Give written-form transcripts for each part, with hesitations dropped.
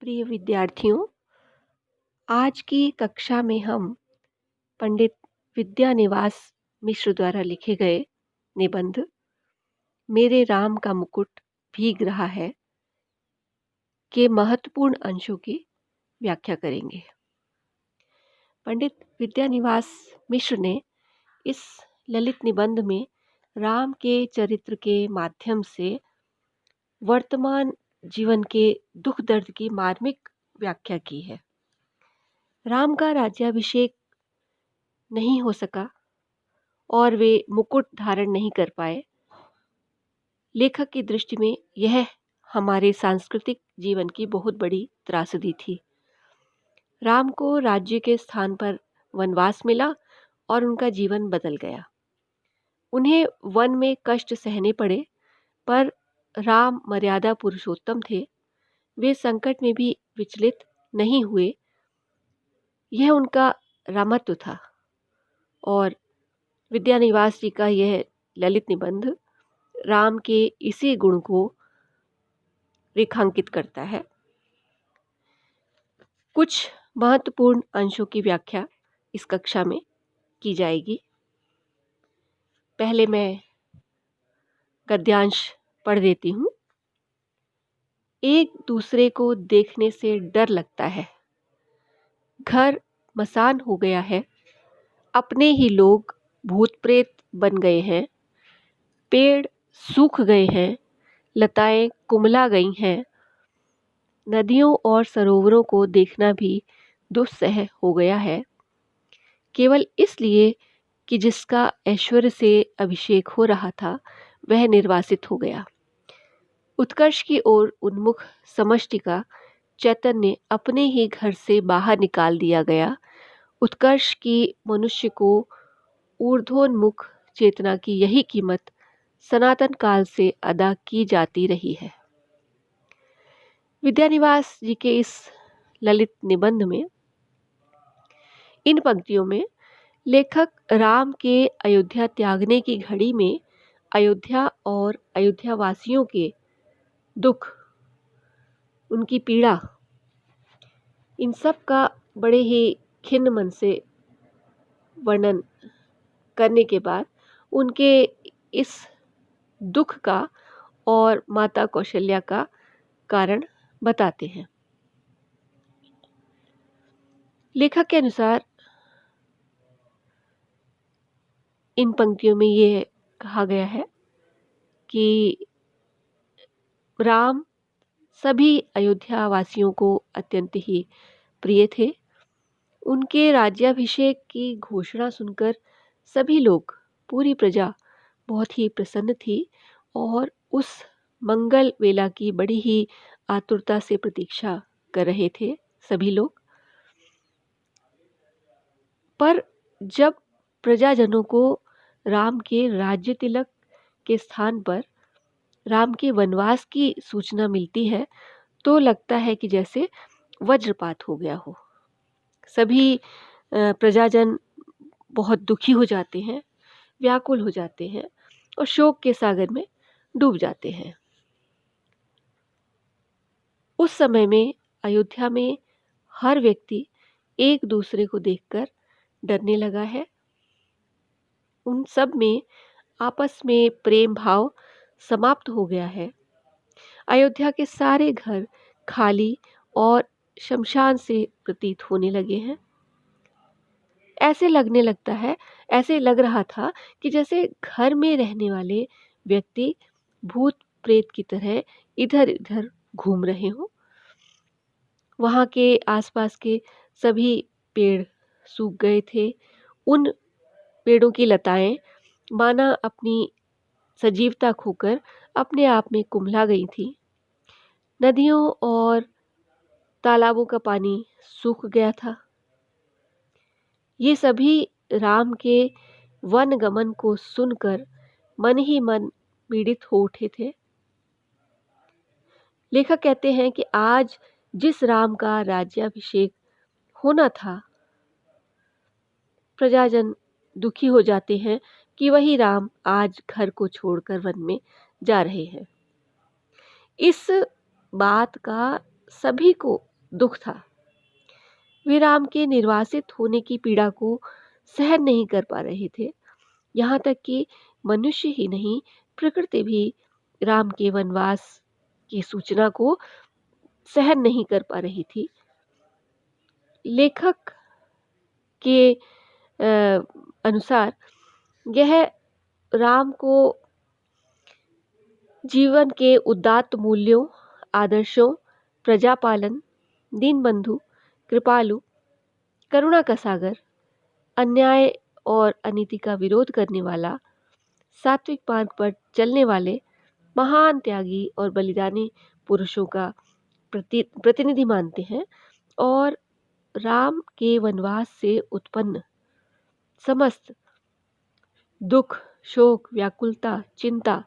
प्रिय विद्यार्थियों, आज की कक्षा में हम पंडित विद्यानिवास मिश्र द्वारा लिखे गए निबंध मेरे राम का मुकुट भीग रहा है के महत्वपूर्ण अंशों की व्याख्या करेंगे। पंडित विद्यानिवास मिश्र ने इस ललित निबंध में राम के चरित्र के माध्यम से वर्तमान जीवन के दुख दर्द की मार्मिक व्याख्या की है। राम का राज्याभिषेक नहीं हो सका और वे मुकुट धारण नहीं कर पाए। लेखक की दृष्टि में यह हमारे सांस्कृतिक जीवन की बहुत बड़ी त्रासदी थी। राम को राज्य के स्थान पर वनवास मिला और उनका जीवन बदल गया। उन्हें वन में कष्ट सहने पड़े, पर राम मर्यादा पुरुषोत्तम थे। वे संकट में भी विचलित नहीं हुए। यह उनका रामत्व था। और विद्यानिवास जी का यह ललित निबंध राम के इसी गुण को रेखांकित करता है। कुछ महत्वपूर्ण अंशों की व्याख्या इस कक्षा में की जाएगी। पहले मैं गद्यांश पढ़ देती हूँ। एक दूसरे को देखने से डर लगता है। घर मसान हो गया है। अपने ही लोग भूत प्रेत बन गए हैं। पेड़ सूख गए हैं। लताएं कुम्हला गई हैं। नदियों और सरोवरों को देखना भी दुस्सह हो गया है, केवल इसलिए कि जिसका ऐश्वर्य से अभिषेक हो रहा था वह निर्वासित हो गया। उत्कर्ष की ओर उन्मुख समष्टि का चैतन्य अपने ही घर से बाहर निकाल दिया गया। उत्कर्ष की मनुष्य को ऊर्ध्वोन्मुख चेतना की यही कीमत सनातन काल से अदा की जाती रही है। विद्यानिवास जी के इस ललित निबंध में इन पंक्तियों में लेखक राम के अयोध्या त्यागने की घड़ी में अयोध्या और अयोध्या वासियों के दुख, उनकी पीड़ा, इन सब का बड़े ही खिन्न मन से वर्णन करने के बाद उनके इस दुख का और माता कौशल्या का कारण बताते हैं। लेखक के अनुसार इन पंक्तियों में ये कहा गया है कि राम सभी अयोध्या वासियों को अत्यंत ही प्रिय थे। उनके राज्याभिषेक की घोषणा सुनकर सभी लोग, पूरी प्रजा बहुत ही प्रसन्न थी और उस मंगल वेला की बड़ी ही आतुरता से प्रतीक्षा कर रहे थे सभी लोग। पर जब प्रजाजनों को राम के राज्य तिलक के स्थान पर राम के वनवास की सूचना मिलती है तो लगता है कि जैसे वज्रपात हो गया हो। सभी प्रजाजन बहुत दुखी हो जाते हैं, व्याकुल हो जाते हैं और शोक के सागर में डूब जाते हैं। उस समय में अयोध्या में हर व्यक्ति एक दूसरे को देखकर डरने लगा है। उन सब में आपस में प्रेम भाव समाप्त हो गया है। अयोध्या के सारे घर खाली और शमशान से प्रतीत होने लगे हैं। ऐसे लग रहा था कि जैसे घर में रहने वाले व्यक्ति भूत प्रेत की तरह इधर उधर घूम रहे हों। वहाँ के आसपास के सभी पेड़ सूख गए थे। उन पेड़ों की लताएं माना अपनी सजीवता खोकर अपने आप में कुम्हला गई थी। नदियों और तालाबों का पानी सूख गया था। ये सभी राम के वन गमन को सुनकर मन ही मन पीड़ित हो उठे थे। लेखक कहते हैं कि आज जिस राम का राज्याभिषेक होना था, प्रजाजन दुखी हो जाते हैं कि वही राम आज घर को छोड़कर वन में जा रहे हैं। इस बात का सभी को दुख था। वे राम के निर्वासित होने की पीड़ा को सहन नहीं कर पा रहे थे। यहाँ तक कि मनुष्य ही नहीं, प्रकृति भी राम के वनवास की सूचना को सहन नहीं कर पा रही थी। लेखक के अनुसार यह राम को जीवन के उदात्त मूल्यों, आदर्शों, प्रजापालन, दीनबंधु, कृपालु, करुणा का सागर, अन्याय और अनीति का विरोध करने वाला, सात्विक मार्ग पर चलने वाले महान त्यागी और बलिदानी पुरुषों का प्रतिनिधि मानते हैं और राम के वनवास से उत्पन्न समस्त दुख, शोक, व्याकुलता, चिंता,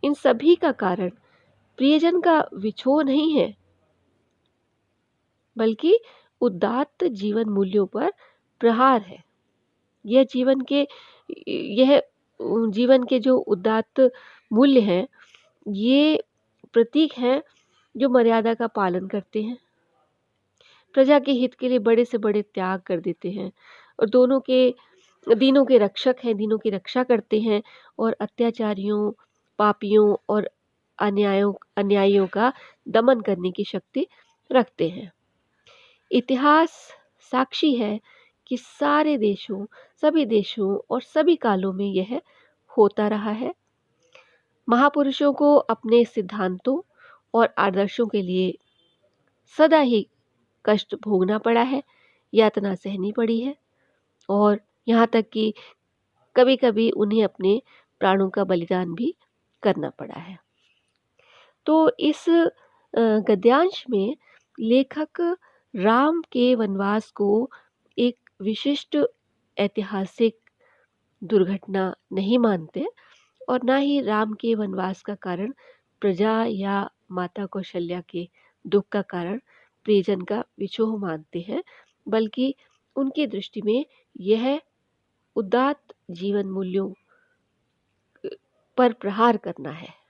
इन सभी का कारण प्रियजन का विछोह नहीं है, बल्कि उदात्त जीवन मूल्यों पर प्रहार है। यह जीवन के जो उदात्त मूल्य हैं, ये प्रतीक हैं जो मर्यादा का पालन करते हैं, प्रजा के हित के लिए बड़े से बड़े त्याग कर देते हैं और दीनों के रक्षक हैं, दीनों की रक्षा करते हैं और अत्याचारियों, पापियों और अन्यायियों का दमन करने की शक्ति रखते हैं। इतिहास साक्षी है कि सभी देशों और सभी कालों में यह होता रहा है। महापुरुषों को अपने सिद्धांतों और आदर्शों के लिए सदा ही कष्ट भोगना पड़ा है, यातना सहनी पड़ी है और यहाँ तक कि कभी-कभी उन्हें अपने प्राणों का बलिदान भी करना पड़ा है। तो इस गद्यांश में लेखक राम के वनवास को एक विशिष्ट ऐतिहासिक दुर्घटना नहीं मानते और ना ही राम के वनवास का कारण प्रजा या माता कौशल्या के दुख का कारण प्रियजन का विछोह मानते हैं, बल्कि उनकी दृष्टि में यह उदात्त जीवन मूल्यों पर प्रहार करना है।